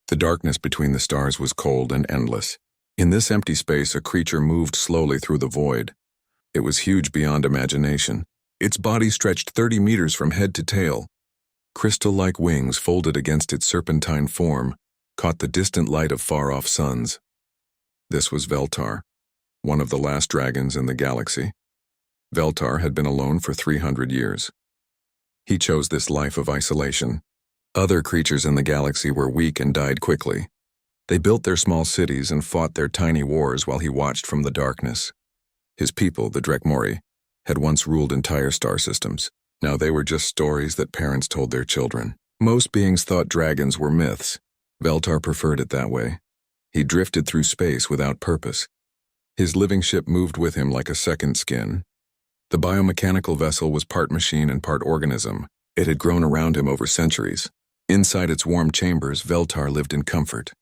The darkness between the stars was cold and endless. In this empty space, a creature moved slowly through the void. It was huge beyond imagination. Its body stretched 30 meters from head to tail. Crystal-like wings folded against its serpentine form caught the distant light of far-off suns. This was Veltar, one of the last dragons in the galaxy. Veltar had been alone for 300 years. He chose this life of isolation. Other creatures in the galaxy were weak and died quickly. They built their small cities and fought their tiny wars while he watched from the darkness. His people, the Drekmori, had once ruled entire star systems. Now they were just stories that parents told their children. Most beings thought dragons were myths. Veltar preferred it that way. He drifted through space without purpose. His living ship moved with him like a second skin. The biomechanical vessel was part machine and part organism. It had grown around him over centuries. Inside its warm chambers, Veltar lived in comfort.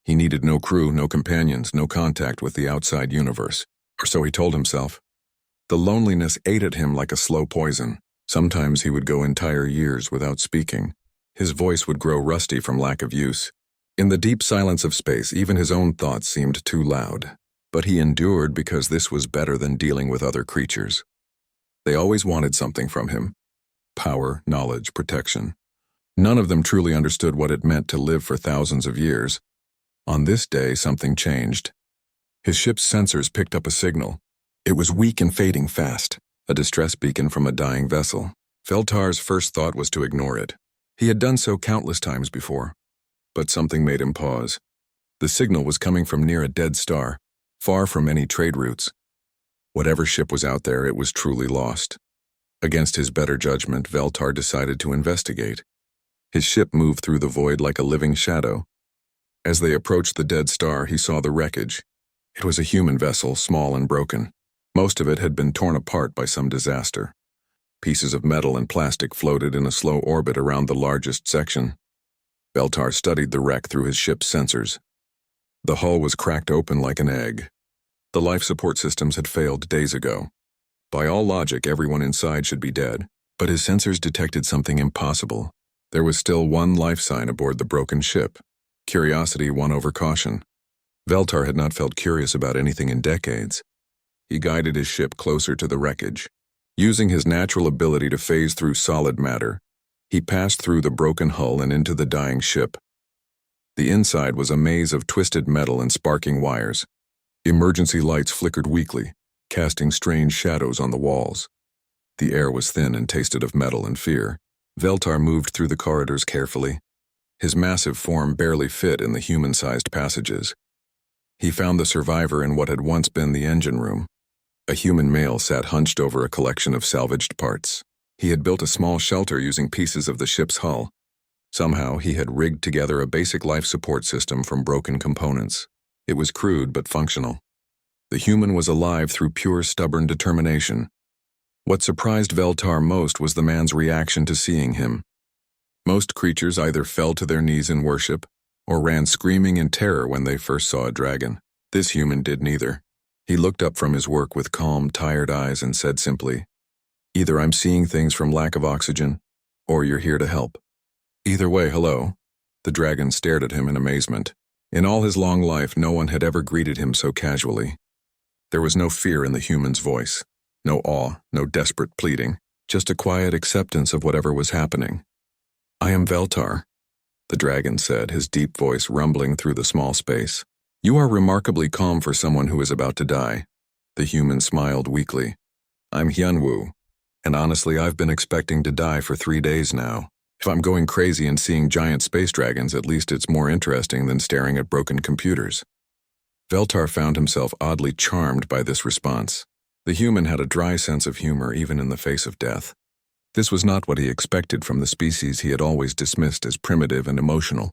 He needed no crew, no companions, no contact with the outside universe. Or so he told himself. The loneliness ate at him like a slow poison. Sometimes he would go entire years without speaking. His voice would grow rusty from lack of use. In the deep silence of space, even his own thoughts seemed too loud. But he endured because this was better than dealing with other creatures. They always wanted something from him. Power, knowledge, protection. None of them truly understood what it meant to live for thousands of years. On this day, something changed. His ship's sensors picked up a signal. It was weak and fading fast, a distress beacon from a dying vessel. Veltar's first thought was to ignore it. He had done so countless times before. But something made him pause. The signal was coming from near a dead star, far from any trade routes. Whatever ship was out there, it was truly lost. Against his better judgment, Veltar decided to investigate. His ship moved through the void like a living shadow. As they approached the dead star, he saw the wreckage. It was a human vessel, small and broken. Most of it had been torn apart by some disaster. Pieces of metal and plastic floated in a slow orbit around the largest section. Veltar studied the wreck through his ship's sensors. The hull was cracked open like an egg. The life support systems had failed days ago. By all logic, everyone inside should be dead, but his sensors detected something impossible. There was still one life sign aboard the broken ship. Curiosity won over caution. Veltar had not felt curious about anything in decades. He guided his ship closer to the wreckage. Using his natural ability to phase through solid matter, he passed through the broken hull and into the dying ship. The inside was a maze of twisted metal and sparking wires. Emergency lights flickered weakly, casting strange shadows on the walls. The air was thin and tasted of metal and fear. Veltar moved through the corridors carefully. His massive form barely fit in the human-sized passages. He found the survivor in what had once been the engine room. A human male sat hunched over a collection of salvaged parts. He had built a small shelter using pieces of the ship's hull. Somehow, he had rigged together a basic life support system from broken components. It was crude but functional. The human was alive through pure stubborn determination. What surprised Veltar most was the man's reaction to seeing him. Most creatures either fell to their knees in worship or ran screaming in terror when they first saw a dragon. This human did neither. He looked up from his work with calm, tired eyes and said simply, "Either I'm seeing things from lack of oxygen, or you're here to help. Either way, hello." The dragon stared at him in amazement. In all his long life, no one had ever greeted him so casually. There was no fear in the human's voice, no awe, no desperate pleading, just a quiet acceptance of whatever was happening. "I am Veltar," the dragon said, his deep voice rumbling through the small space. "You are remarkably calm for someone who is about to die." The human smiled weakly. "I'm Hyunwoo, and honestly, I've been expecting to die for 3 days now. If I'm going crazy and seeing giant space dragons, at least it's more interesting than staring at broken computers." Veltar found himself oddly charmed by this response. The human had a dry sense of humor even in the face of death. This was not what he expected from the species he had always dismissed as primitive and emotional.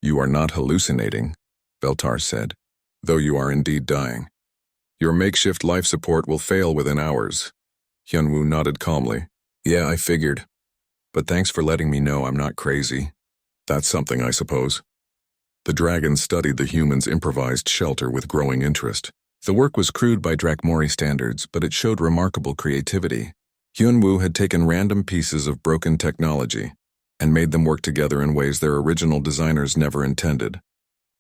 "You are not hallucinating," Veltar said, "though you are indeed dying. Your makeshift life support will fail within hours." Hyunwoo nodded calmly. "Yeah, I figured. But thanks for letting me know I'm not crazy. That's something, I suppose." The dragon studied the human's improvised shelter with growing interest. The work was crude by Drekmori standards, but it showed remarkable creativity. Hyunwoo had taken random pieces of broken technology, and made them work together in ways their original designers never intended.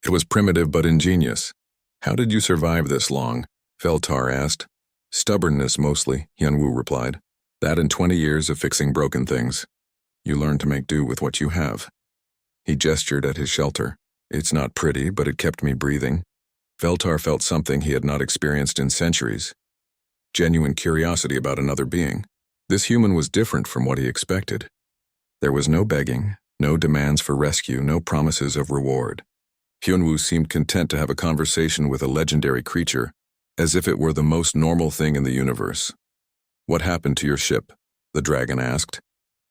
It was primitive but ingenious. How did you survive this long? Veltar asked. Stubbornness mostly, Hyunwoo replied. That and 20 years of fixing broken things. You learn to make do with what you have. He gestured at his shelter. It's not pretty, but it kept me breathing. Veltar felt something he had not experienced in centuries. Genuine curiosity about another being. This human was different from what he expected. There was no begging, no demands for rescue, no promises of reward. Hyunwoo seemed content to have a conversation with a legendary creature, as if it were the most normal thing in the universe. What happened to your ship? The dragon asked.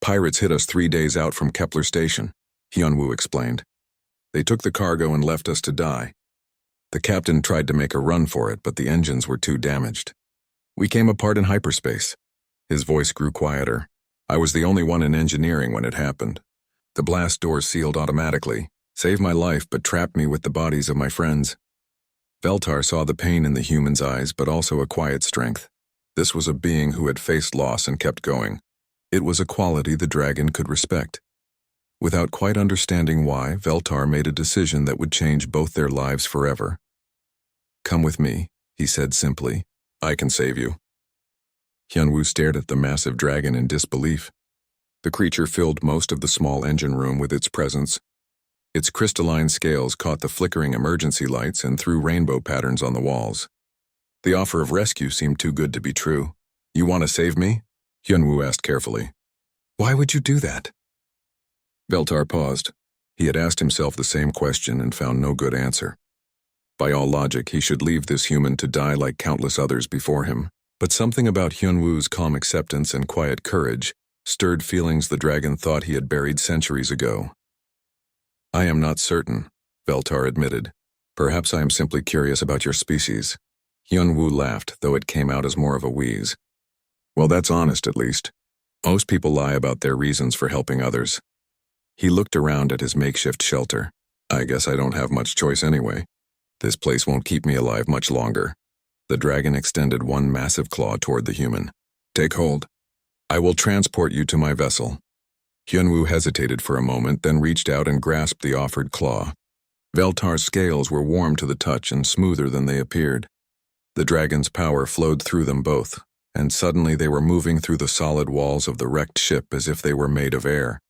Pirates hit us 3 days out from Kepler Station, Hyunwoo explained. They took the cargo and left us to die. The captain tried to make a run for it, but the engines were too damaged. We came apart in hyperspace. His voice grew quieter. I was the only one in engineering when it happened. The blast door sealed automatically, saved my life but trapped me with the bodies of my friends. Veltar saw the pain in the human's eyes, but also a quiet strength. This was a being who had faced loss and kept going. It was a quality the dragon could respect. Without quite understanding why, Veltar made a decision that would change both their lives forever. Come with me, he said simply. I can save you. Hyunwoo stared at the massive dragon in disbelief. The creature filled most of the small engine room with its presence. Its crystalline scales caught the flickering emergency lights and threw rainbow patterns on the walls. The offer of rescue seemed too good to be true. You want to save me? Hyunwoo asked carefully. Why would you do that? Veltar paused. He had asked himself the same question and found no good answer. By all logic, he should leave this human to die like countless others before him. But something about Hyunwoo's calm acceptance and quiet courage stirred feelings the dragon thought he had buried centuries ago. I am not certain, Veltar admitted. Perhaps I am simply curious about your species. Hyunwoo laughed, though it came out as more of a wheeze. Well, that's honest, at least. Most people lie about their reasons for helping others. He looked around at his makeshift shelter. I guess I don't have much choice anyway. This place won't keep me alive much longer. The dragon extended one massive claw toward the human. Take hold. I will transport you to my vessel. Hyunwoo hesitated for a moment, then reached out and grasped the offered claw. Veltar's scales were warm to the touch and smoother than they appeared. The dragon's power flowed through them both, and suddenly they were moving through the solid walls of the wrecked ship as if they were made of air.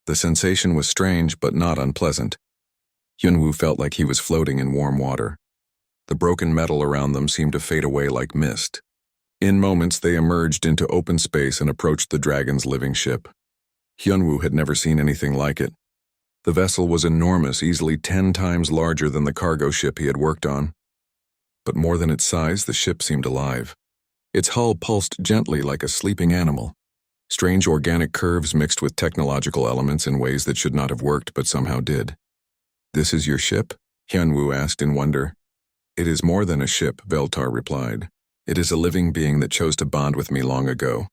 The sensation was strange but not unpleasant. Hyunwoo felt like he was floating in warm water. The broken metal around them seemed to fade away like mist. In moments, they emerged into open space and approached the dragon's living ship. Hyunwoo had never seen anything like it. The vessel was enormous, easily 10 times larger than the cargo ship he had worked on. But more than its size, the ship seemed alive. Its hull pulsed gently like a sleeping animal. Strange organic curves mixed with technological elements in ways that should not have worked but somehow did. This is your ship? Hyunwoo asked in wonder. It is more than a ship, Veltar replied. It is a living being that chose to bond with me long ago.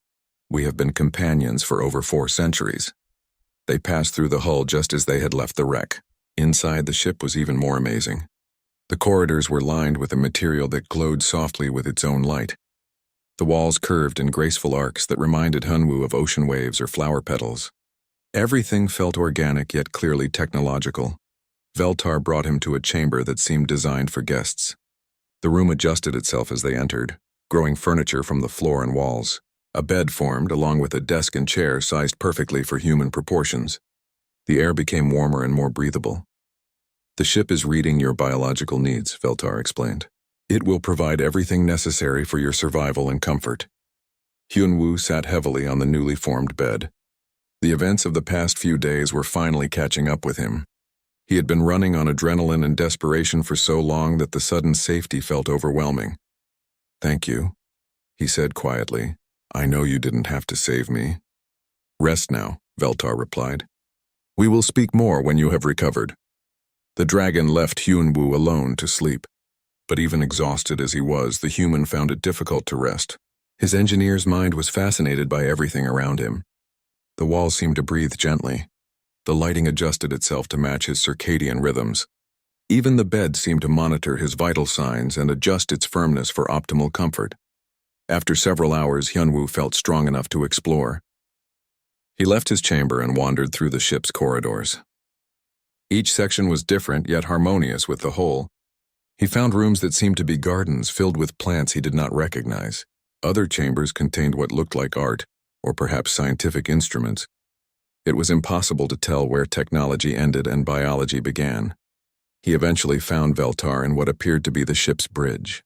We have been companions for over 4 centuries. They passed through the hull just as they had left the wreck. Inside, the ship was even more amazing. The corridors were lined with a material that glowed softly with its own light. The walls curved in graceful arcs that reminded Hyunwoo of ocean waves or flower petals. Everything felt organic yet clearly technological. Veltar brought him to a chamber that seemed designed for guests. The room adjusted itself as they entered, growing furniture from the floor and walls. A bed formed, along with a desk and chair sized perfectly for human proportions. The air became warmer and more breathable. The ship is reading your biological needs, Veltar explained. It will provide everything necessary for your survival and comfort. Hyunwoo sat heavily on the newly formed bed. The events of the past few days were finally catching up with him. He had been running on adrenaline and desperation for so long that the sudden safety felt overwhelming. Thank you, he said quietly. I know you didn't have to save me. Rest now, Veltar replied. We will speak more when you have recovered. The dragon left Hyunwoo alone to sleep. But even exhausted as he was, the human found it difficult to rest. His engineer's mind was fascinated by everything around him. The walls seemed to breathe gently. The lighting adjusted itself to match his circadian rhythms. Even the bed seemed to monitor his vital signs and adjust its firmness for optimal comfort. After several hours, Hyunwoo felt strong enough to explore. He left his chamber and wandered through the ship's corridors. Each section was different yet harmonious with the whole. He found rooms that seemed to be gardens filled with plants he did not recognize. Other chambers contained what looked like art, or perhaps scientific instruments. It was impossible to tell where technology ended and biology began. He eventually found Veltar in what appeared to be the ship's bridge.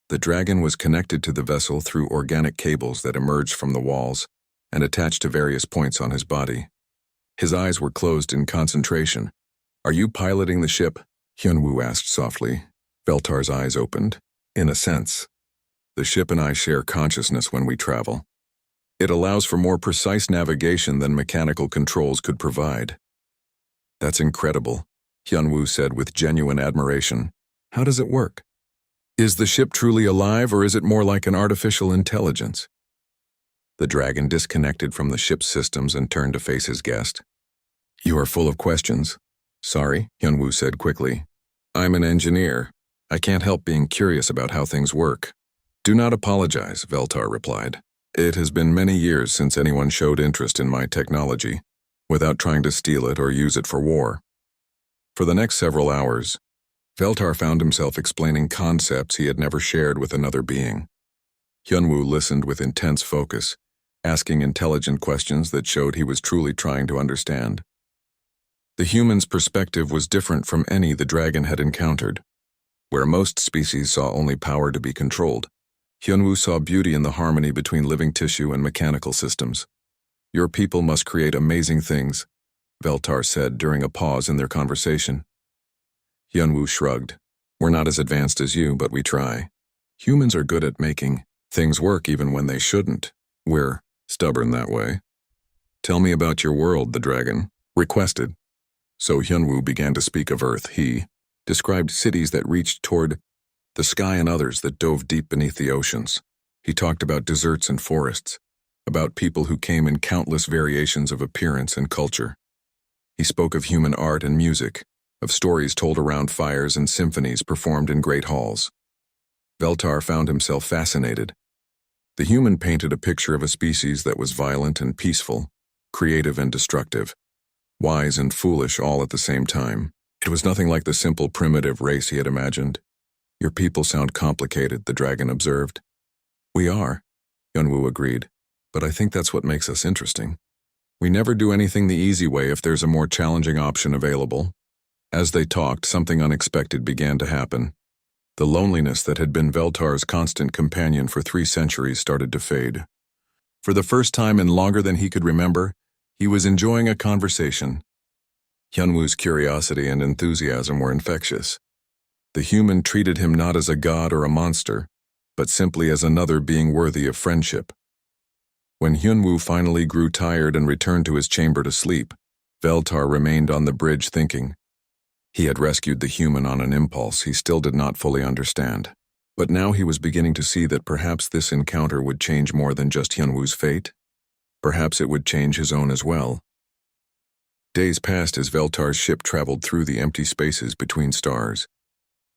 The dragon was connected to the vessel through organic cables that emerged from the walls and attached to various points on his body. His eyes were closed in concentration. "Are you piloting the ship?" Hyunwoo asked softly. Veltar's eyes opened. "In a sense. The ship and I share consciousness when we travel. It allows for more precise navigation than mechanical controls could provide." "That's incredible," Hyunwoo said with genuine admiration. "How does it work? Is the ship truly alive, or is it more like an artificial intelligence?" The dragon disconnected from the ship's systems and turned to face his guest. "You are full of questions." "Sorry," Hyunwoo said quickly. "I'm an engineer. I can't help being curious about how things work." "Do not apologize," Veltar replied. "It has been many years since anyone showed interest in my technology, without trying to steal it or use it for war." For the next several hours, Veltar found himself explaining concepts he had never shared with another being. Hyunwoo listened with intense focus, asking intelligent questions that showed he was truly trying to understand. The human's perspective was different from any the dragon had encountered. Where most species saw only power to be controlled, Hyunwoo saw beauty in the harmony between living tissue and mechanical systems. "Your people must create amazing things," Veltar said during a pause in their conversation. Hyunwoo shrugged. "We're not as advanced as you, but we try. Humans are good at making things work even when they shouldn't. We're stubborn that way." "Tell me about your world," the dragon requested. So Hyunwoo began to speak of Earth. He described cities that reached toward the sky and others that dove deep beneath the oceans. He talked about deserts and forests, about people who came in countless variations of appearance and culture. He spoke of human art and music, of stories told around fires and symphonies performed in great halls. Veltar found himself fascinated. The human painted a picture of a species that was violent and peaceful, creative and destructive, wise and foolish all at the same time. It was nothing like the simple primitive race he had imagined. "Your people sound complicated," the dragon observed. "We are," Hyunwoo agreed, "but I think that's what makes us interesting. We never do anything the easy way if there's a more challenging option available." As they talked, something unexpected began to happen. The loneliness that had been Veltar's constant companion for 3 centuries started to fade. For the first time in longer than he could remember, he was enjoying a conversation. Hyunwoo's curiosity and enthusiasm were infectious. The human treated him not as a god or a monster, but simply as another being worthy of friendship. When Hyunwoo finally grew tired and returned to his chamber to sleep, Veltar remained on the bridge thinking. He had rescued the human on an impulse he still did not fully understand. But now he was beginning to see that perhaps this encounter would change more than just Hyunwoo's fate. Perhaps it would change his own as well. Days passed as Veltar's ship traveled through the empty spaces between stars.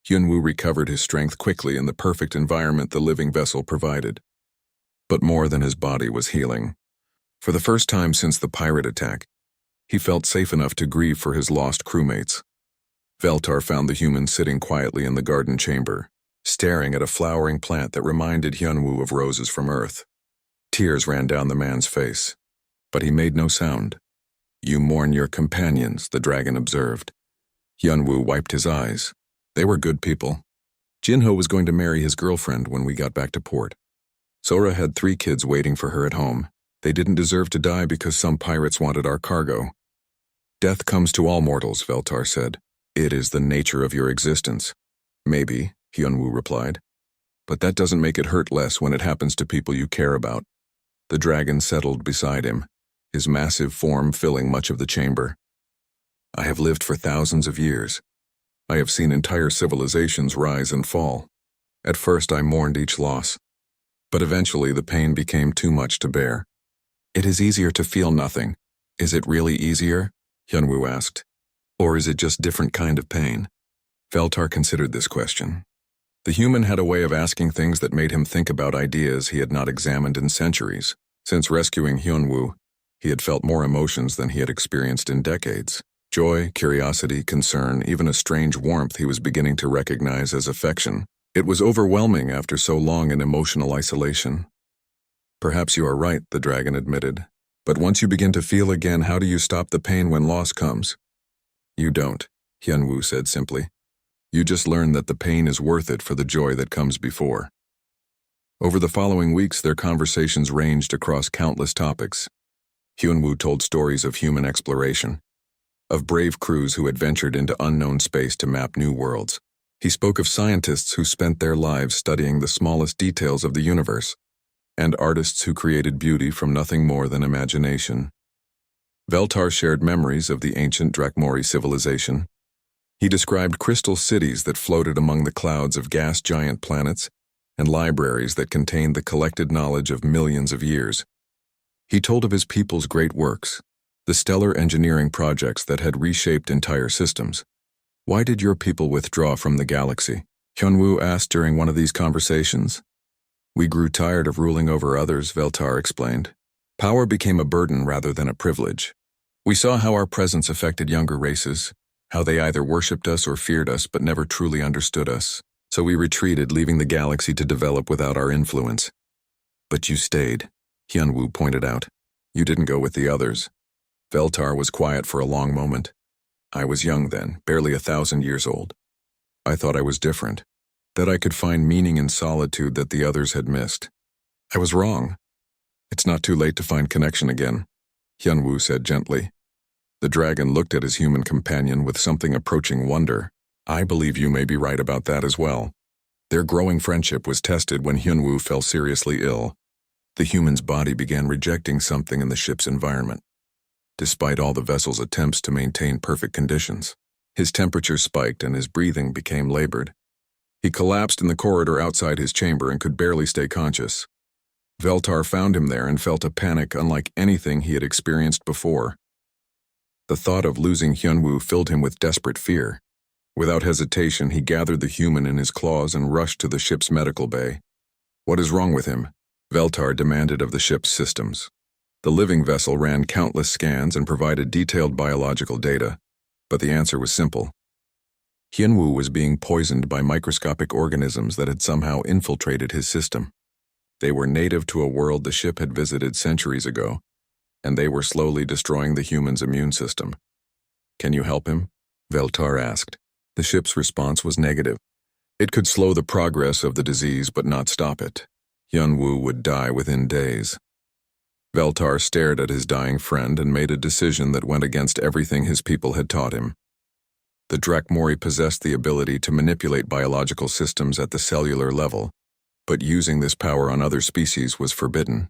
Hyunwoo recovered his strength quickly in the perfect environment the living vessel provided. But more than his body was healing. For the first time since the pirate attack, he felt safe enough to grieve for his lost crewmates. Veltar found the human sitting quietly in the garden chamber, staring at a flowering plant that reminded Hyunwoo of roses from Earth. Tears ran down the man's face, but he made no sound. "You mourn your companions," the dragon observed. Hyunwoo wiped his eyes. They were good people. Jinho was going to marry his girlfriend when we got back to port. Sora had 3 kids waiting for her at home. They didn't deserve to die because some pirates wanted our cargo. "Death comes to all mortals," Veltar said. "It is the nature of your existence." "Maybe," Hyunwoo replied. "But that doesn't make it hurt less when it happens to people you care about." The dragon settled beside him, his massive form filling much of the chamber. "I have lived for thousands of years. I have seen entire civilizations rise and fall. At first I mourned each loss, but eventually the pain became too much to bear." "It is easier to feel nothing. Is it really easier?" Hyunwoo asked. "Or is it just different kind of pain?" Veltar considered this question. The human had a way of asking things that made him think about ideas he had not examined in centuries. Since rescuing Hyunwoo, He had felt more emotions than he had experienced in decades. Joy, curiosity, concern, even a strange warmth he was beginning to recognize as affection. It was overwhelming after so long in emotional isolation. Perhaps you are right, the dragon admitted. But once you begin to feel again, how do you stop the pain when loss comes? You don't, Hyunwoo said simply. You just learn that the pain is worth it for the joy that comes before. Over the following weeks, their conversations ranged across countless topics. Hyunwoo told stories of human exploration, of brave crews who had ventured into unknown space to map new worlds. He spoke of scientists who spent their lives studying the smallest details of the universe, and artists who created beauty from nothing more than imagination. Veltar shared memories of the ancient Drakmori civilization. He described crystal cities that floated among the clouds of gas giant planets, and libraries that contained the collected knowledge of millions of years. He told of his people's great works, the stellar engineering projects that had reshaped entire systems. Why did your people withdraw from the galaxy? Hyunwoo asked during one of these conversations. We grew tired of ruling over others, Veltar explained. Power became a burden rather than a privilege. We saw how our presence affected younger races, how they either worshipped us or feared us but never truly understood us. So we retreated, leaving the galaxy to develop without our influence. But you stayed, Hyunwoo pointed out. You didn't go with the others. Veltar was quiet for a long moment. I was young then, barely 1,000 years old. I thought I was different, that I could find meaning in solitude that the others had missed. I was wrong. It's not too late to find connection again, Hyunwoo said gently. The dragon looked at his human companion with something approaching wonder. I believe you may be right about that as well. Their growing friendship was tested when Hyunwoo fell seriously ill. The human's body began rejecting something in the ship's environment. Despite all the vessel's attempts to maintain perfect conditions, his temperature spiked and his breathing became labored. He collapsed in the corridor outside his chamber and could barely stay conscious. Veltar found him there and felt a panic unlike anything he had experienced before. The thought of losing Hyunwoo filled him with desperate fear. Without hesitation, he gathered the human in his claws and rushed to the ship's medical bay. What is wrong with him? Veltar demanded of the ship's systems. The living vessel ran countless scans and provided detailed biological data, but the answer was simple. Hyunwoo was being poisoned by microscopic organisms that had somehow infiltrated his system. They were native to a world the ship had visited centuries ago, and they were slowly destroying the human's immune system. Can you help him? Veltar asked. The ship's response was negative. It could slow the progress of the disease but not stop it. Hyunwoo would die within days. Veltar stared at his dying friend and made a decision that went against everything his people had taught him. The Drakmori possessed the ability to manipulate biological systems at the cellular level, but using this power on other species was forbidden.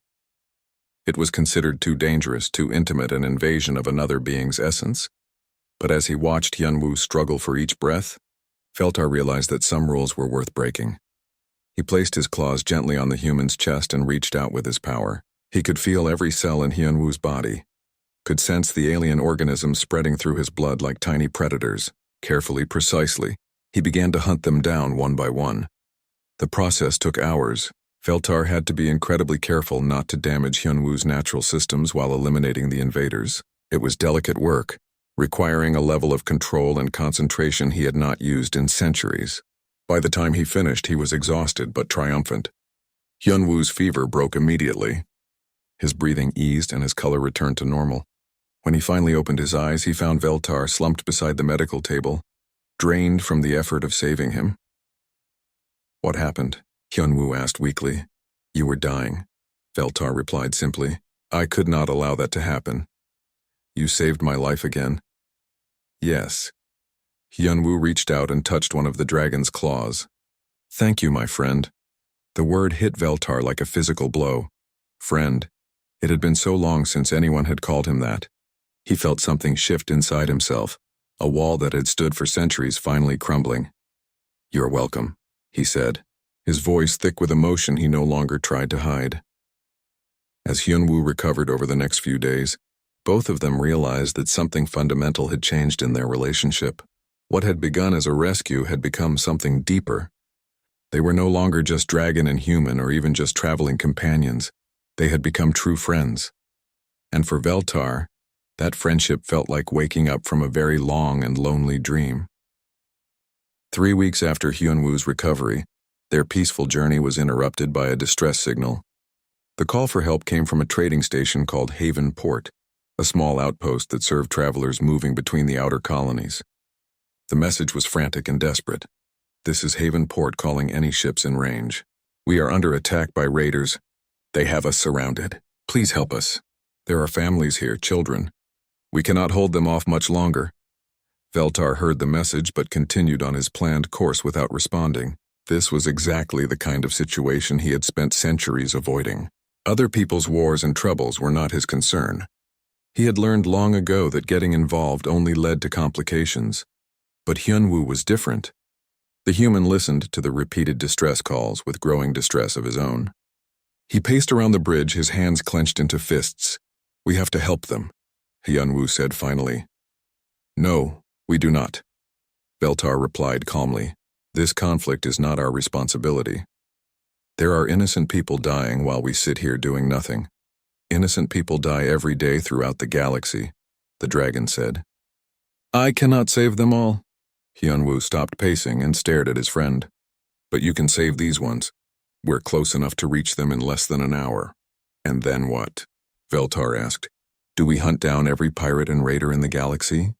It was considered too dangerous, too intimate an invasion of another being's essence. But as he watched Hyunwoo struggle for each breath, Veltar realized that some rules were worth breaking. He placed his claws gently on the human's chest and reached out with his power. He could feel every cell in Hyunwoo's body, could sense the alien organisms spreading through his blood like tiny predators. Carefully, precisely, he began to hunt them down one by one. The process took hours. Veltar had to be incredibly careful not to damage Hyunwoo's natural systems while eliminating the invaders. It was delicate work, requiring a level of control and concentration he had not used in centuries. By the time he finished, he was exhausted but triumphant. Hyunwoo's fever broke immediately. His breathing eased and his color returned to normal. When he finally opened his eyes, he found Veltar slumped beside the medical table, drained from the effort of saving him. What happened? Hyunwoo asked weakly. You were dying, Veltar replied simply. I could not allow that to happen. You saved my life again. Yes. Hyunwoo reached out and touched one of the dragon's claws. Thank you, my friend. The word hit Veltar like a physical blow. Friend. It had been so long since anyone had called him that. He felt something shift inside himself, a wall that had stood for centuries finally crumbling. You're welcome, he said, his voice thick with emotion he no longer tried to hide. As Hyunwoo recovered over the next few days, both of them realized that something fundamental had changed in their relationship. What had begun as a rescue had become something deeper. They were no longer just dragon and human or even just traveling companions. They had become true friends. And for Veltar, that friendship felt like waking up from a very long and lonely dream. 3 weeks after Hyunwoo's recovery, their peaceful journey was interrupted by a distress signal. The call for help came from a trading station called Haven Port, a small outpost that served travelers moving between the outer colonies. The message was frantic and desperate. "This is Haven Port calling any ships in range. We are under attack by raiders. They have us surrounded. Please help us. There are families here, children. We cannot hold them off much longer." Veltar heard the message but continued on his planned course without responding. This was exactly the kind of situation he had spent centuries avoiding. Other people's wars and troubles were not his concern. He had learned long ago that getting involved only led to complications. But Hyunwoo was different. The human listened to the repeated distress calls with growing distress of his own. He paced around the bridge, his hands clenched into fists. "We have to help them," Hyunwoo said finally. "No, we do not," Veltar replied calmly. "This conflict is not our responsibility. There are innocent people dying while we sit here doing nothing. Innocent people die every day throughout the galaxy," the dragon said. "I cannot save them all." Hyunwoo stopped pacing and stared at his friend. "But you can save these ones. We're close enough to reach them in less than an hour." "And then what?" Veltar asked. "Do we hunt down every pirate and raider in the galaxy?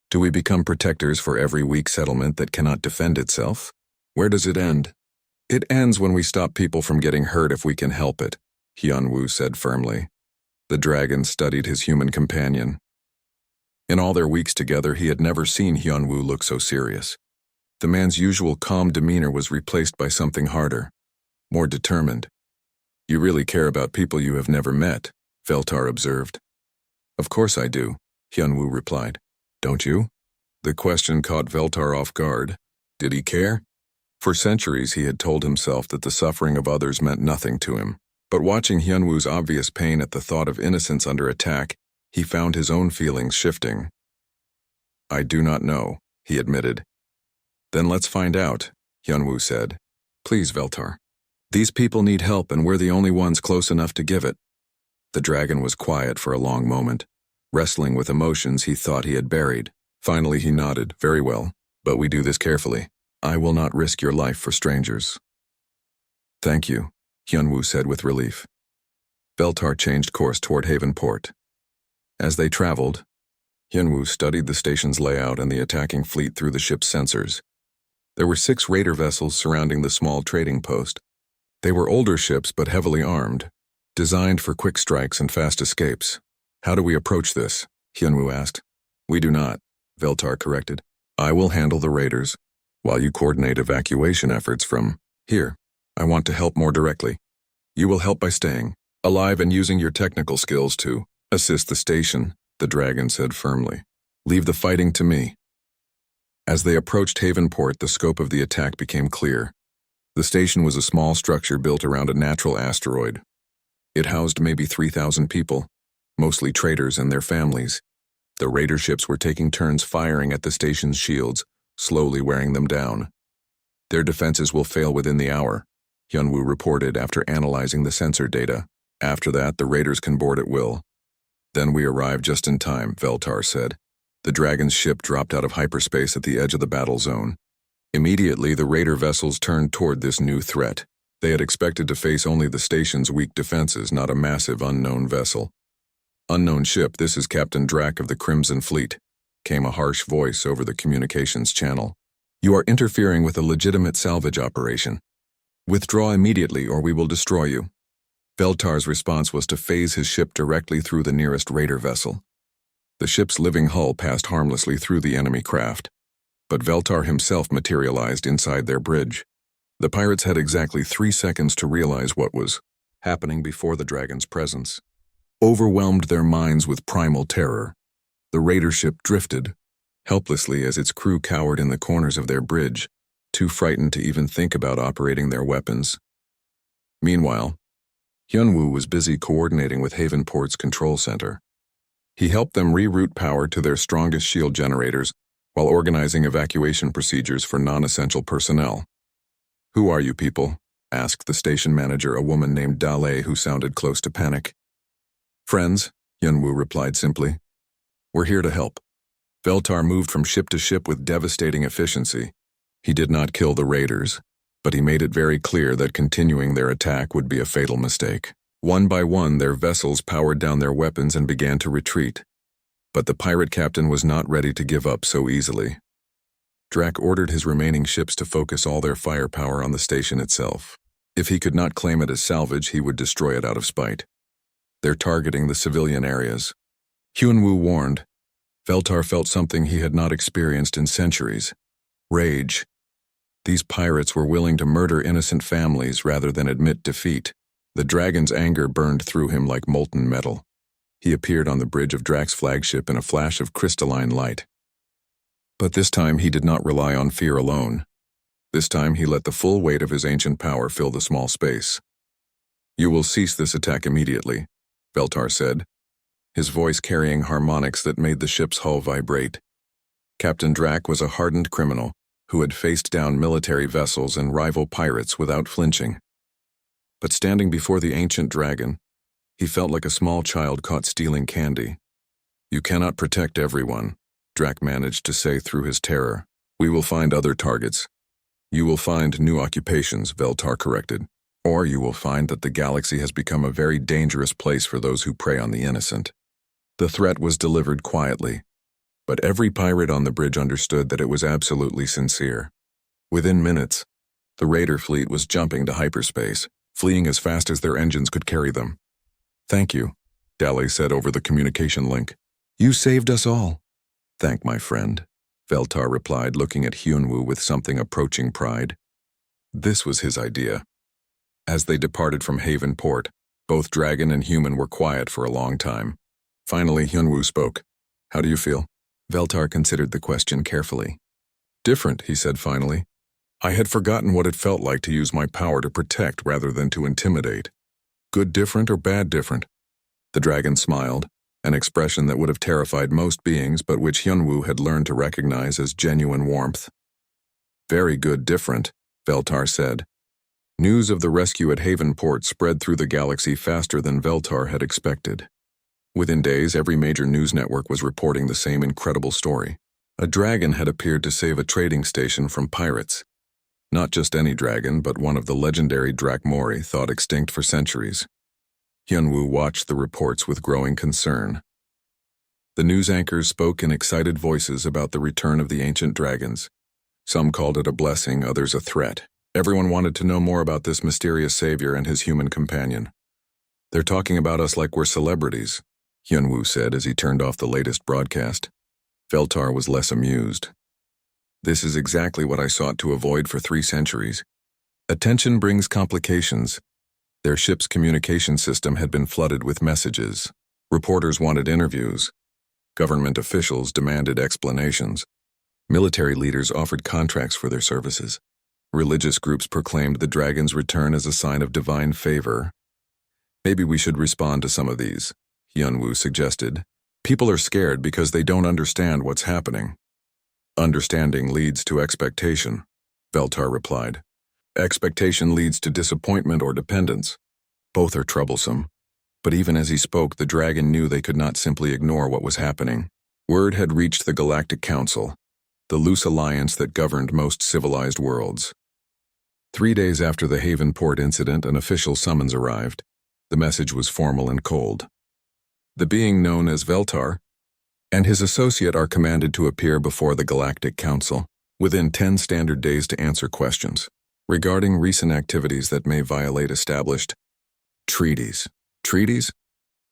Do we become protectors for every weak settlement that cannot defend itself? Where does it end?" "It ends when we stop people from getting hurt if we can help it," Hyunwoo said firmly. The dragon studied his human companion. In all their weeks together, he had never seen Hyunwoo look so serious. The man's usual calm demeanor was replaced by something harder, more determined. "You really care about people you have never met," Veltar observed. "Of course I do," Hyunwoo replied. "Don't you?" The question caught Veltar off guard. Did he care? For centuries he had told himself that the suffering of others meant nothing to him. But watching Hyunwoo's obvious pain at the thought of innocence under attack, he found his own feelings shifting. "I do not know," he admitted. "Then let's find out," Hyunwoo said. "Please, Veltar. These people need help and we're the only ones close enough to give it." The dragon was quiet for a long moment, wrestling with emotions he thought he had buried. Finally he nodded. "Very well, but we do this carefully. I will not risk your life for strangers." "Thank you," Hyunwoo said with relief. Veltar changed course toward Haven Port. As they traveled, Hyunwoo studied the station's layout and the attacking fleet through the ship's sensors. There were 6 raider vessels surrounding the small trading post. They were older ships but heavily armed, designed for quick strikes and fast escapes. "How do we approach this?" Hyunwoo asked. "We do not," Veltar corrected. "I will handle the raiders, while you coordinate evacuation efforts from here. I want to help more directly. You will help by staying alive and using your technical skills to assist the station," the dragon said firmly. "Leave the fighting to me." As they approached Haven Port, the scope of the attack became clear. The station was a small structure built around a natural asteroid. It housed maybe 3,000 people, mostly traders and their families. The raider ships were taking turns firing at the station's shields, slowly wearing them down. "Their defenses will fail within the hour," Hyunwoo reported after analyzing the sensor data. "After that, the raiders can board at will." "Then we arrive just in time," Veltar said. The dragon's ship dropped out of hyperspace at the edge of the battle zone. Immediately, the raider vessels turned toward this new threat. They had expected to face only the station's weak defenses, not a massive unknown vessel. "Unknown ship, this is Captain Drac of the Crimson Fleet," came a harsh voice over the communications channel. "You are interfering with a legitimate salvage operation. Withdraw immediately or we will destroy you." Veltar's response was to phase his ship directly through the nearest raider vessel. The ship's living hull passed harmlessly through the enemy craft, but Veltar himself materialized inside their bridge. The pirates had exactly 3 seconds to realize what was happening before the dragon's presence overwhelmed their minds with primal terror. The raider ship drifted, helplessly as its crew cowered in the corners of their bridge, too frightened to even think about operating their weapons. Meanwhile, Hyunwoo was busy coordinating with Haven Port's control center. He helped them reroute power to their strongest shield generators while organizing evacuation procedures for non-essential personnel. "Who are you people?" asked the station manager, a woman named Dale who sounded close to panic. "Friends," Yunwu replied simply. We're here to help. Veltar moved from ship to ship with devastating efficiency. He did not kill the raiders, but he made it very clear that continuing their attack would be a fatal mistake. One by one, their vessels powered down their weapons and began to retreat. But the pirate captain was not ready to give up so easily. Drac ordered his remaining ships to focus all their firepower on the station itself. If he could not claim it as salvage, he would destroy it out of spite. They're targeting the civilian areas. Hyunwoo warned. Veltar felt something he had not experienced in centuries. Rage. These pirates were willing to murder innocent families rather than admit defeat. The dragon's anger burned through him like molten metal. He appeared on the bridge of Drac's flagship in a flash of crystalline light. But this time he did not rely on fear alone. This time he let the full weight of his ancient power fill the small space. You will cease this attack immediately, Veltar said, his voice carrying harmonics that made the ship's hull vibrate. Captain Drac was a hardened criminal who had faced down military vessels and rival pirates without flinching. But standing before the ancient dragon, he felt like a small child caught stealing candy. You cannot protect everyone, Drac managed to say through his terror. We will find other targets. You will find new occupations, Veltar corrected. Or you will find that the galaxy has become a very dangerous place for those who prey on the innocent. The threat was delivered quietly, but every pirate on the bridge understood that it was absolutely sincere. Within minutes, the raider fleet was jumping to hyperspace, fleeing as fast as their engines could carry them. Thank you, Dali said over the communication link. You saved us all. Thank my friend, Veltar replied, looking at Hyunwoo with something approaching pride. This was his idea. As they departed from Haven Port, both dragon and human were quiet for a long time. Finally, Hyunwoo spoke. How do you feel? Veltar considered the question carefully. Different, he said finally. I had forgotten what it felt like to use my power to protect rather than to intimidate. Good different or bad different? The dragon smiled, an expression that would have terrified most beings but which Hyunwoo had learned to recognize as genuine warmth. Very good different, Veltar said. News of the rescue at Haven Port spread through the galaxy faster than Veltar had expected. Within days, every major news network was reporting the same incredible story. A dragon had appeared to save a trading station from pirates. Not just any dragon, but one of the legendary Dracmori thought extinct for centuries. Hyunwoo watched the reports with growing concern. The news anchors spoke in excited voices about the return of the ancient dragons. Some called it a blessing, others a threat. Everyone wanted to know more about this mysterious savior and his human companion. They're talking about us like we're celebrities, Hyunwoo said as he turned off the latest broadcast. Veltar was less amused. This is exactly what I sought to avoid for 3 centuries. Attention brings complications. Their ship's communication system had been flooded with messages. Reporters wanted interviews. Government officials demanded explanations. Military leaders offered contracts for their services. Religious groups proclaimed the dragon's return as a sign of divine favor. Maybe we should respond to some of these, Hyunwoo suggested. People are scared because they don't understand what's happening. Understanding leads to expectation, Veltar replied. Expectation leads to disappointment or dependence. Both are troublesome. But even as he spoke, the dragon knew they could not simply ignore what was happening. Word had reached the Galactic Council, the loose alliance that governed most civilized worlds. 3 days after the Haven Port incident, an official summons arrived. The message was formal and cold. The being known as Veltar and his associate are commanded to appear before the Galactic Council within 10 standard days to answer questions regarding recent activities that may violate established treaties. Treaties?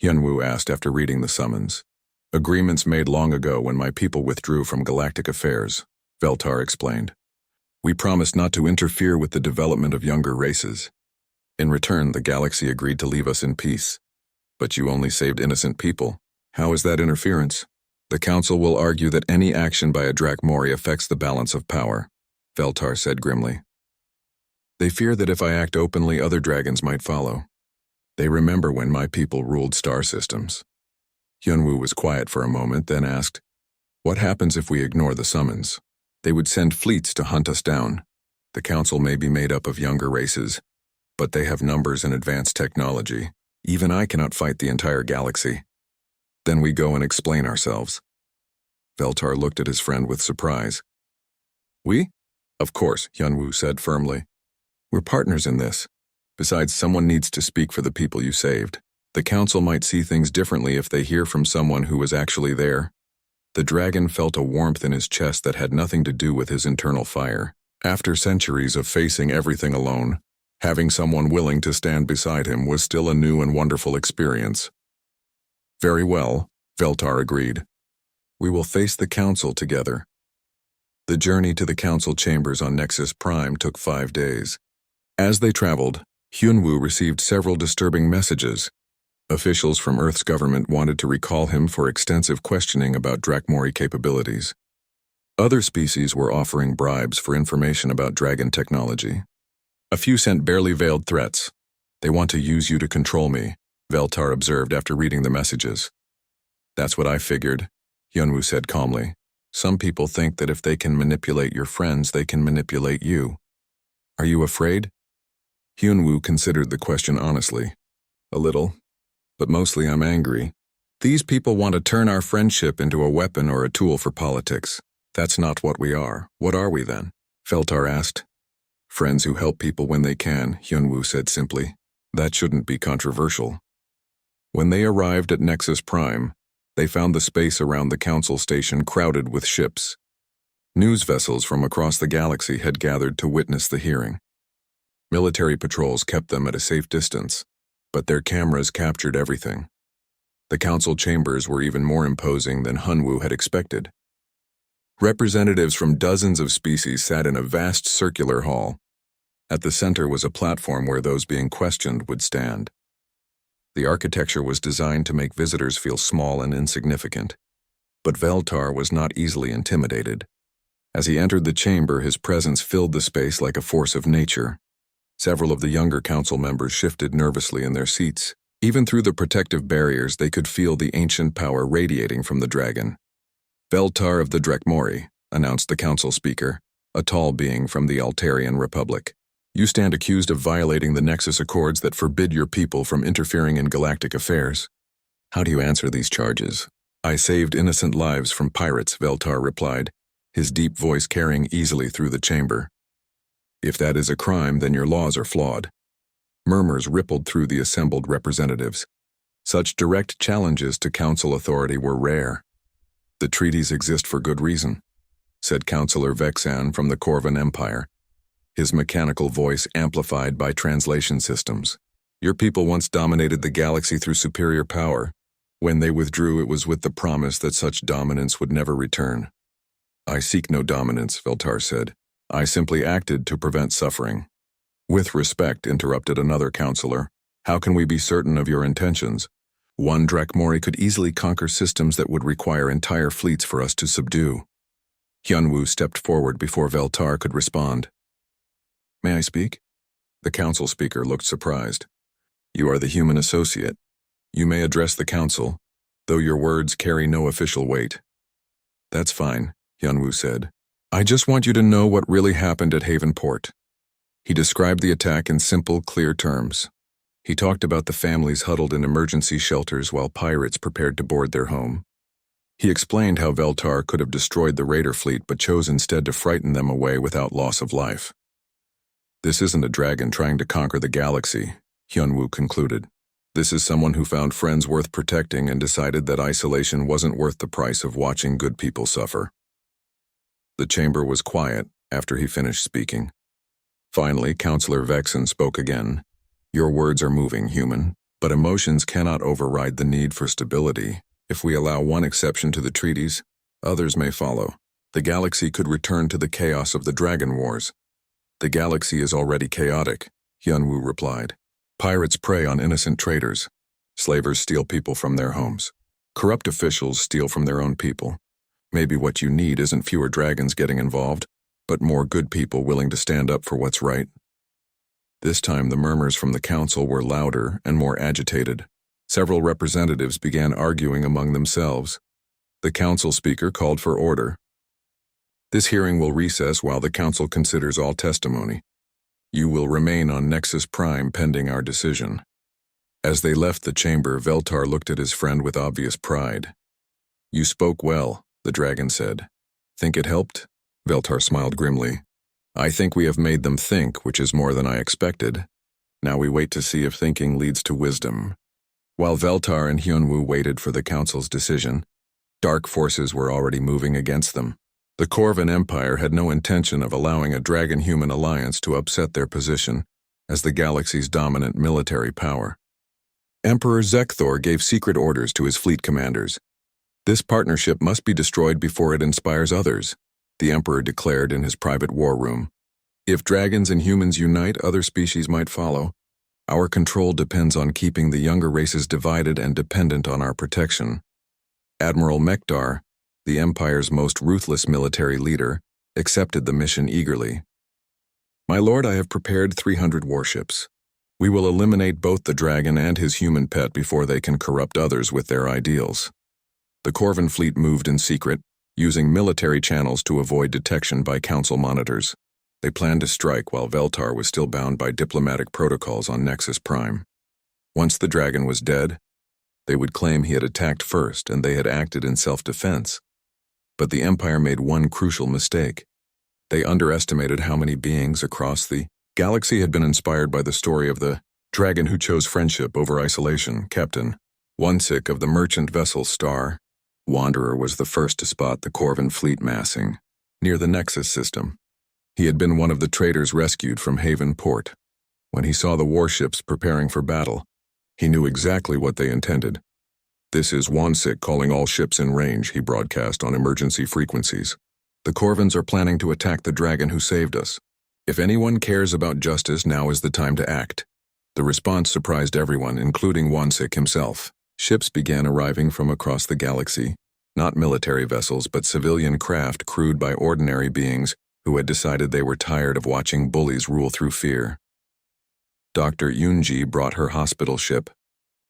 Hyunwoo asked after reading the summons. Agreements made long ago when my people withdrew from galactic affairs, Veltar explained. We promised not to interfere with the development of younger races. In return, the galaxy agreed to leave us in peace. But you only saved innocent people. How is that interference? The Council will argue that any action by a Dracmori affects the balance of power, Veltar said grimly. They fear that if I act openly, other dragons might follow. They remember when my people ruled star systems. Hyunwoo was quiet for a moment, then asked, What happens if we ignore the summons? They would send fleets to hunt us down. The Council may be made up of younger races, but they have numbers and advanced technology. Even I cannot fight the entire galaxy. Then we go and explain ourselves. Veltar looked at his friend with surprise. We? Of course, Hyunwoo said firmly. We're partners in this. Besides, someone needs to speak for the people you saved. The council might see things differently if they hear from someone who was actually there. The dragon felt a warmth in his chest that had nothing to do with his internal fire. After centuries of facing everything alone, having someone willing to stand beside him was still a new and wonderful experience. Very well, Veltar agreed. We will face the council together. The journey to the council chambers on Nexus Prime took 5 days. As they traveled, Hyunwoo received several disturbing messages. Officials from Earth's government wanted to recall him for extensive questioning about Drakmori capabilities. Other species were offering bribes for information about dragon technology. A few sent barely veiled threats. They want to use you to control me, Veltar observed after reading the messages. That's what I figured, Hyunwoo said calmly. Some people think that if they can manipulate your friends, they can manipulate you. Are you afraid? Hyunwoo considered the question honestly. A little. But mostly I'm angry. These people want to turn our friendship into a weapon or a tool for politics. That's not what we are. What are we then? Veltar asked. Friends who help people when they can, Hyunwoo said simply. That shouldn't be controversial. When they arrived at Nexus Prime, they found the space around the council station crowded with ships. News vessels from across the galaxy had gathered to witness the hearing. Military patrols kept them at a safe distance, but their cameras captured everything. The council chambers were even more imposing than Hyunwoo had expected. Representatives from dozens of species sat in a vast circular hall. At the center was a platform where those being questioned would stand. The architecture was designed to make visitors feel small and insignificant. But Veltar was not easily intimidated. As he entered the chamber, his presence filled the space like a force of nature. Several of the younger council members shifted nervously in their seats. Even through the protective barriers, they could feel the ancient power radiating from the dragon. Veltar of the Drakmori, announced the council speaker, a tall being from the Altarian Republic. You stand accused of violating the Nexus Accords that forbid your people from interfering in galactic affairs. How do you answer these charges? I saved innocent lives from pirates, Veltar replied, his deep voice carrying easily through the chamber. If that is a crime, then your laws are flawed. Murmurs rippled through the assembled representatives. Such direct challenges to council authority were rare. The treaties exist for good reason, said Councillor Vexan from the Corvan Empire, his mechanical voice amplified by translation systems. Your people once dominated the galaxy through superior power. When they withdrew, it was with the promise that such dominance would never return. I seek no dominance, Veltar said. I simply acted to prevent suffering. With respect, interrupted another counselor, how can we be certain of your intentions? One Drakmori could easily conquer systems that would require entire fleets for us to subdue. Hyunwoo stepped forward before Veltar could respond. May I speak? The council speaker looked surprised. You are the human associate. You may address the council, though your words carry no official weight. That's fine, Hyunwoo said. I just want you to know what really happened at Haven Port. He described the attack in simple, clear terms. He talked about the families huddled in emergency shelters while pirates prepared to board their home. He explained how Veltar could have destroyed the raider fleet but chose instead to frighten them away without loss of life. This isn't a dragon trying to conquer the galaxy, Hyunwoo concluded. This is someone who found friends worth protecting and decided that isolation wasn't worth the price of watching good people suffer. The chamber was quiet after he finished speaking. Finally, Councillor Vexen spoke again. Your words are moving, human, but emotions cannot override the need for stability. If we allow one exception to the treaties, others may follow. The galaxy could return to the chaos of the Dragon Wars. The galaxy is already chaotic, Hyunwoo replied. Pirates prey on innocent traders. Slavers steal people from their homes. Corrupt officials steal from their own people. Maybe what you need isn't fewer dragons getting involved, but more good people willing to stand up for what's right. This time the murmurs from the council were louder and more agitated. Several representatives began arguing among themselves. The council speaker called for order. This hearing will recess while the council considers all testimony. You will remain on Nexus Prime pending our decision. As they left the chamber, Veltar looked at his friend with obvious pride. "You spoke well," the dragon said. "Think it helped?" Veltar smiled grimly. "I think we have made them think, which is more than I expected. Now we wait to see if thinking leads to wisdom." While Veltar and Hyunwoo waited for the council's decision, dark forces were already moving against them. The Corvan Empire had no intention of allowing a dragon-human alliance to upset their position as the galaxy's dominant military power. Emperor Zekthor gave secret orders to his fleet commanders. "This partnership must be destroyed before it inspires others," the Emperor declared in his private war room. "If dragons and humans unite, other species might follow. Our control depends on keeping the younger races divided and dependent on our protection." Admiral Mekdar, the Empire's most ruthless military leader, accepted the mission eagerly. "My lord, I have prepared 300 warships. We will eliminate both the dragon and his human pet before they can corrupt others with their ideals." The Corvan fleet moved in secret, using military channels to avoid detection by council monitors. They planned to strike while Veltar was still bound by diplomatic protocols on Nexus Prime. Once the dragon was dead, they would claim he had attacked first and they had acted in self-defense. But the Empire made one crucial mistake. They underestimated how many beings across the galaxy had been inspired by the story of the dragon who chose friendship over isolation. Captain Wonsik of the merchant vessel Star Wanderer was the first to spot the Corvan fleet massing near the Nexus system. He had been one of the traders rescued from Haven Port. When he saw the warships preparing for battle, he knew exactly what they intended. "This is Wonsik calling all ships in range," he broadcast on emergency frequencies. "The Corvans are planning to attack the dragon who saved us. If anyone cares about justice, now is the time to act." The response surprised everyone, including Wonsik himself. Ships began arriving from across the galaxy, not military vessels but civilian craft crewed by ordinary beings who had decided they were tired of watching bullies rule through fear. Dr. Yunji brought her hospital ship,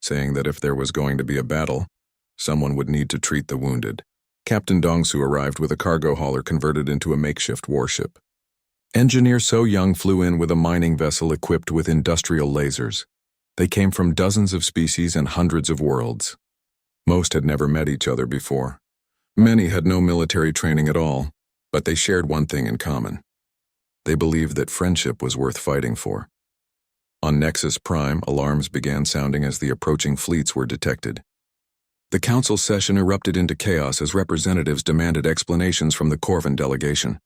saying that if there was going to be a battle, someone would need to treat the wounded. Captain Dongsu arrived with a cargo hauler converted into a makeshift warship. Engineer So Young flew in with a mining vessel equipped with industrial lasers. They came from dozens of species and hundreds of worlds. Most had never met each other before. Many had no military training at all, but they shared one thing in common. They believed that friendship was worth fighting for. On Nexus Prime, alarms began sounding as the approaching fleets were detected. The council session erupted into chaos as representatives demanded explanations from the Corvan delegation.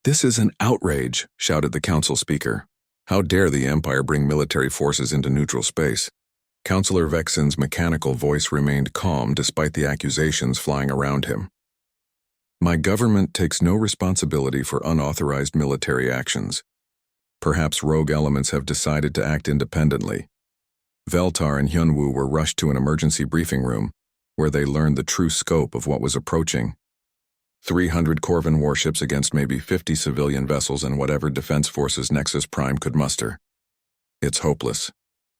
"This is an outrage," shouted the council speaker. "How dare the Empire bring military forces into neutral space?" Councillor Vexen's mechanical voice remained calm despite the accusations flying around him. "My government takes no responsibility for unauthorized military actions. Perhaps rogue elements have decided to act independently." Veltar and Hyunwoo were rushed to an emergency briefing room, where they learned the true scope of what was approaching. 300 Corvan warships against maybe 50 civilian vessels and whatever defense forces Nexus Prime could muster. "It's hopeless,"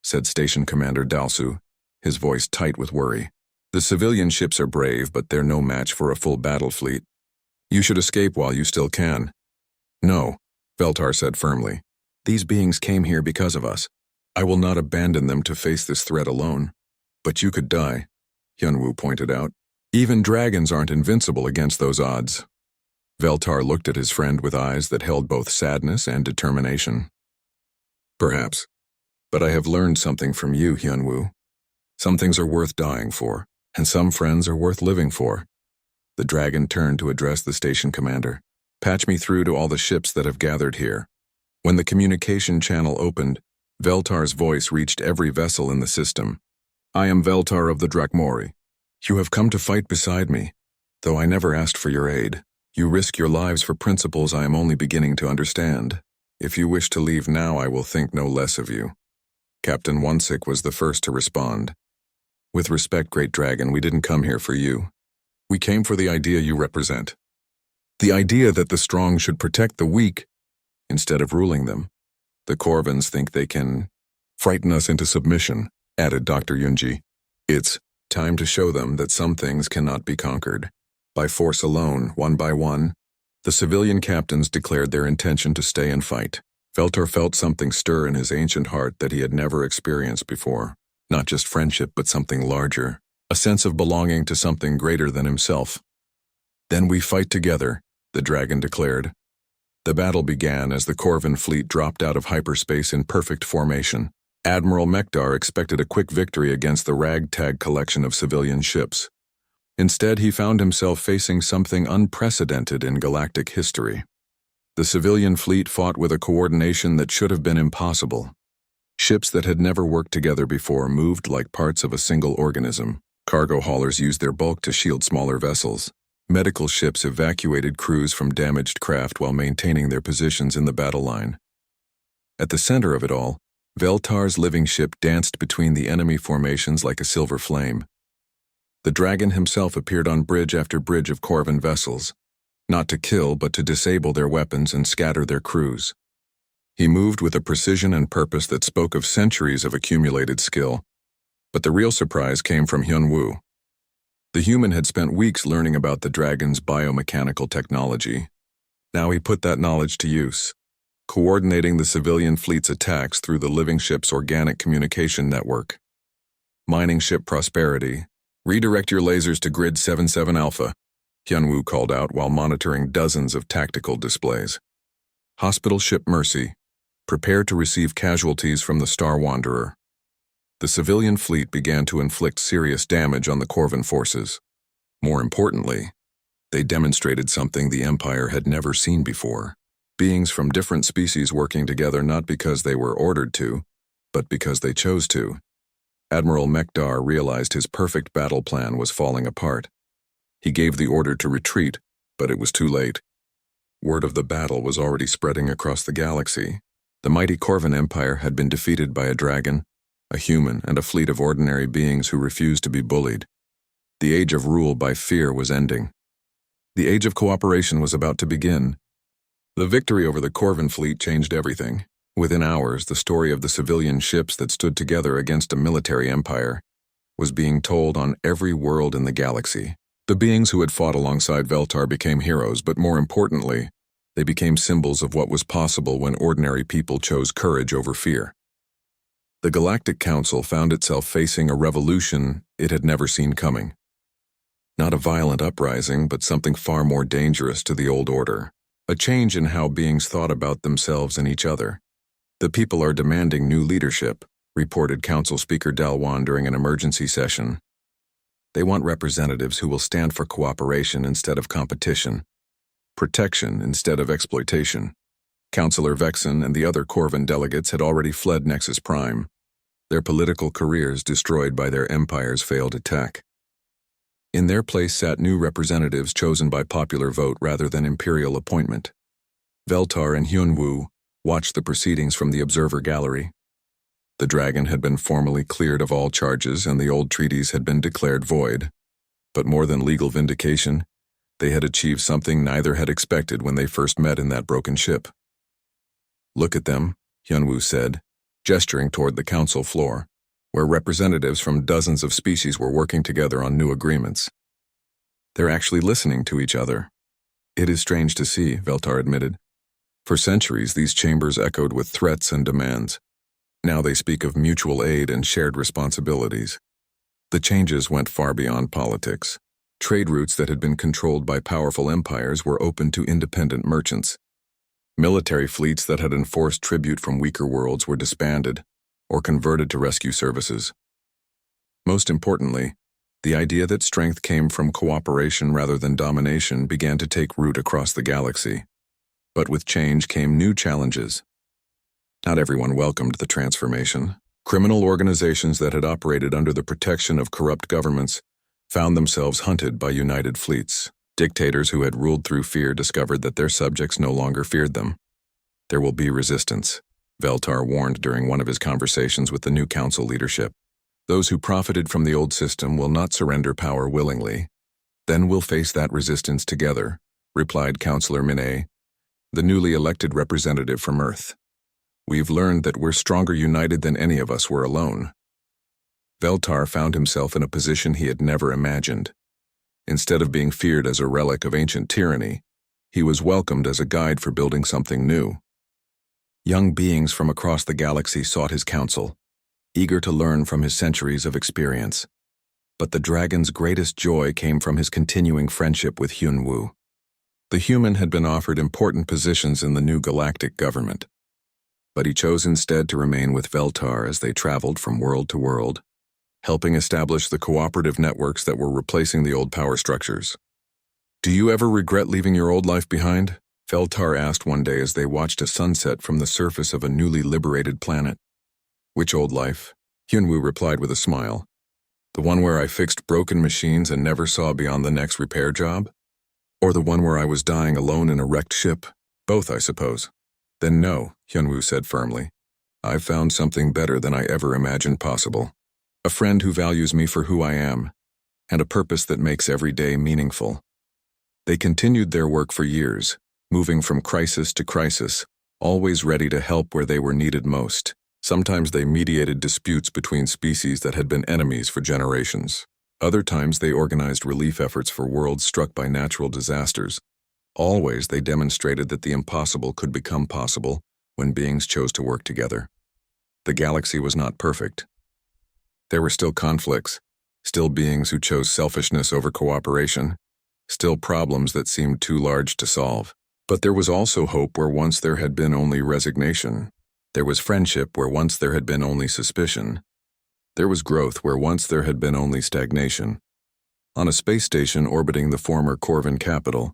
said Station Commander Dalsu, his voice tight with worry. "The civilian ships are brave, but they're no match for a full battle fleet. You should escape while you still can." "No," Veltar said firmly. "These beings came here because of us. I will not abandon them to face this threat alone." "But you could die," Hyunwoo pointed out. "Even dragons aren't invincible against those odds." Veltar looked at his friend with eyes that held both sadness and determination. "Perhaps. But I have learned something from you, Hyunwoo. Some things are worth dying for, and some friends are worth living for." The dragon turned to address the station commander. "Patch me through to all the ships that have gathered here." When the communication channel opened, Veltar's voice reached every vessel in the system. "I am Veltar of the Drakmori. You have come to fight beside me, though I never asked for your aid. You risk your lives for principles I am only beginning to understand. If you wish to leave now, I will think no less of you." Captain Wonsik was the first to respond. "With respect, Great Dragon, we didn't come here for you. We came for the idea you represent. The idea that the strong should protect the weak instead of ruling them. The Corvans think they can frighten us into submission," added Dr. Yunji. "It's time to show them that some things cannot be conquered by force alone, one by one." The civilian captains declared their intention to stay and fight. Veltar felt something stir in his ancient heart that he had never experienced before. Not just friendship, but something larger. A sense of belonging to something greater than himself. "Then we fight together," the dragon declared. The battle began as the Corvin fleet dropped out of hyperspace in perfect formation. Admiral Mekdar expected a quick victory against the ragtag collection of civilian ships. Instead, he found himself facing something unprecedented in galactic history. The civilian fleet fought with a coordination that should have been impossible. Ships that had never worked together before moved like parts of a single organism. Cargo haulers used their bulk to shield smaller vessels. Medical ships evacuated crews from damaged craft while maintaining their positions in the battle line. At the center of it all, Veltar's living ship danced between the enemy formations like a silver flame. The dragon himself appeared on bridge after bridge of Corvin vessels, not to kill but to disable their weapons and scatter their crews. He moved with a precision and purpose that spoke of centuries of accumulated skill. But the real surprise came from Hyunwoo. The human had spent weeks learning about the dragon's biomechanical technology. Now he put that knowledge to use, coordinating the civilian fleet's attacks through the living ship's organic communication network. "Mining ship Prosperity, redirect your lasers to Grid 77 Alpha," Hyunwoo called out while monitoring dozens of tactical displays. "Hospital ship Mercy, prepare to receive casualties from the Star Wanderer." The civilian fleet began to inflict serious damage on the Corvin forces. More importantly, they demonstrated something the Empire had never seen before. Beings from different species working together not because they were ordered to, but because they chose to. Admiral Mekdar realized his perfect battle plan was falling apart. He gave the order to retreat, but it was too late. Word of the battle was already spreading across the galaxy. The mighty Corvin Empire had been defeated by a dragon, a human, and a fleet of ordinary beings who refused to be bullied. The age of rule by fear was ending. The age of cooperation was about to begin. The victory over the Corvin fleet changed everything. Within hours, the story of the civilian ships that stood together against a military empire was being told on every world in the galaxy. The beings who had fought alongside Veltar became heroes, but more importantly, they became symbols of what was possible when ordinary people chose courage over fear. The Galactic Council found itself facing a revolution it had never seen coming. Not a violent uprising, but something far more dangerous to the old order. A change in how beings thought about themselves and each other. "The people are demanding new leadership," reported Council Speaker Dalwan during an emergency session. "They want representatives who will stand for cooperation instead of competition, protection instead of exploitation." Councillor Vexen and the other Corvin delegates had already fled Nexus Prime, their political careers destroyed by their empire's failed attack. In their place sat new representatives chosen by popular vote rather than imperial appointment. Veltar and Hyunwoo watched the proceedings from the observer gallery. The dragon had been formally cleared of all charges and the old treaties had been declared void. But more than legal vindication, they had achieved something neither had expected when they first met in that broken ship. "Look at them," Hyunwoo said, gesturing toward the council floor, where representatives from dozens of species were working together on new agreements. "They're actually listening to each other." "It is strange to see," Veltar admitted. "For centuries, these chambers echoed with threats and demands. Now they speak of mutual aid and shared responsibilities." The changes went far beyond politics. Trade routes that had been controlled by powerful empires were open to independent merchants. Military fleets that had enforced tribute from weaker worlds were disbanded or converted to rescue services. Most importantly, the idea that strength came from cooperation rather than domination began to take root across the galaxy. But with change came new challenges. Not everyone welcomed the transformation. Criminal organizations that had operated under the protection of corrupt governments found themselves hunted by united fleets. Dictators who had ruled through fear discovered that their subjects no longer feared them. "There will be resistance," Veltar warned during one of his conversations with the new council leadership. "Those who profited from the old system will not surrender power willingly. Then we'll face that resistance together," replied Councillor Minay, the newly elected representative from Earth. "We've learned that we're stronger united than any of us were alone." Veltar found himself in a position he had never imagined. Instead of being feared as a relic of ancient tyranny, he was welcomed as a guide for building something new. Young beings from across the galaxy sought his counsel, eager to learn from his centuries of experience. But the dragon's greatest joy came from his continuing friendship with Hyun-woo. The human had been offered important positions in the new galactic government, but he chose instead to remain with Veltar as they traveled from world to world, helping establish the cooperative networks that were replacing the old power structures. "Do you ever regret leaving your old life behind?" Veltar asked one day as they watched a sunset from the surface of a newly liberated planet. "Which old life?" Hyun-woo replied with a smile. "The one where I fixed broken machines and never saw beyond the next repair job? Or the one where I was dying alone in a wrecked ship? Both, I suppose." "Then no," Hyun-woo said firmly. "I've found something better than I ever imagined possible. A friend who values me for who I am, and a purpose that makes every day meaningful." They continued their work for years, moving from crisis to crisis, always ready to help where they were needed most. Sometimes they mediated disputes between species that had been enemies for generations. Other times they organized relief efforts for worlds struck by natural disasters. Always they demonstrated that the impossible could become possible when beings chose to work together. The galaxy was not perfect. There were still conflicts, still beings who chose selfishness over cooperation, still problems that seemed too large to solve. But there was also hope where once there had been only resignation. There was friendship where once there had been only suspicion. There was growth where once there had been only stagnation. On a space station orbiting the former Corvin capital,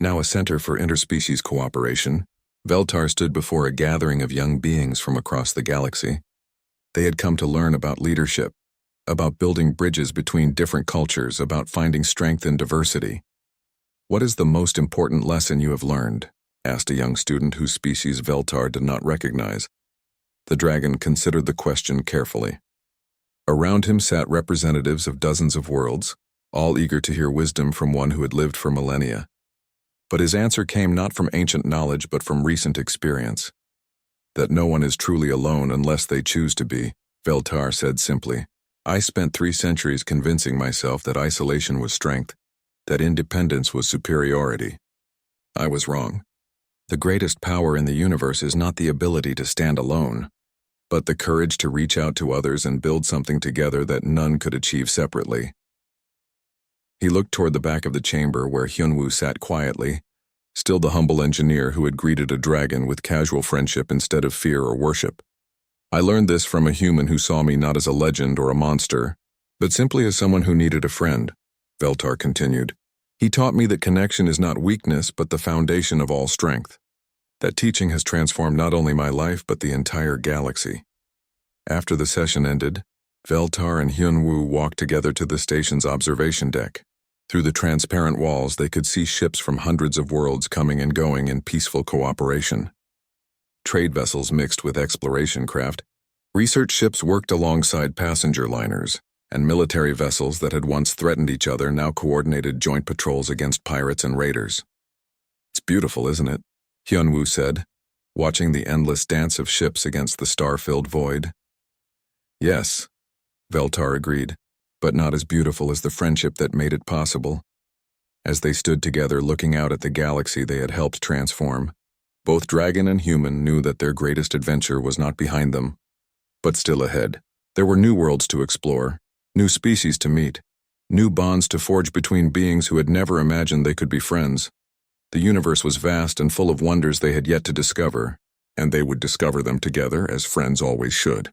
now a center for interspecies cooperation, Veltar stood before a gathering of young beings from across the galaxy. They had come to learn about leadership, about building bridges between different cultures, about finding strength in diversity. "What is the most important lesson you have learned?" asked a young student whose species Veltar did not recognize. The dragon considered the question carefully. Around him sat representatives of dozens of worlds, all eager to hear wisdom from one who had lived for millennia. But his answer came not from ancient knowledge but from recent experience. "That no one is truly alone unless they choose to be," Veltar said simply. "I spent 3 centuries convincing myself that isolation was strength, that independence was superiority. I was wrong. The greatest power in the universe is not the ability to stand alone, but the courage to reach out to others and build something together that none could achieve separately." He looked toward the back of the chamber where Hyun-woo sat quietly, still the humble engineer who had greeted a dragon with casual friendship instead of fear or worship. "I learned this from a human who saw me not as a legend or a monster, but simply as someone who needed a friend," Veltar continued. "He taught me that connection is not weakness but the foundation of all strength. That teaching has transformed not only my life but the entire galaxy." After the session ended, Veltar and Hyun-woo walked together to the station's observation deck. Through the transparent walls they could see ships from hundreds of worlds coming and going in peaceful cooperation. Trade vessels mixed with exploration craft, research ships worked alongside passenger liners, and military vessels that had once threatened each other now coordinated joint patrols against pirates and raiders. "It's beautiful, isn't it?" Hyun-woo said, watching the endless dance of ships against the star-filled void. "Yes," Veltar agreed, "but not as beautiful as the friendship that made it possible." As they stood together looking out at the galaxy they had helped transform, both dragon and human knew that their greatest adventure was not behind them, but still ahead. There were new worlds to explore, new species to meet, new bonds to forge between beings who had never imagined they could be friends. The universe was vast and full of wonders they had yet to discover, and they would discover them together as friends always should.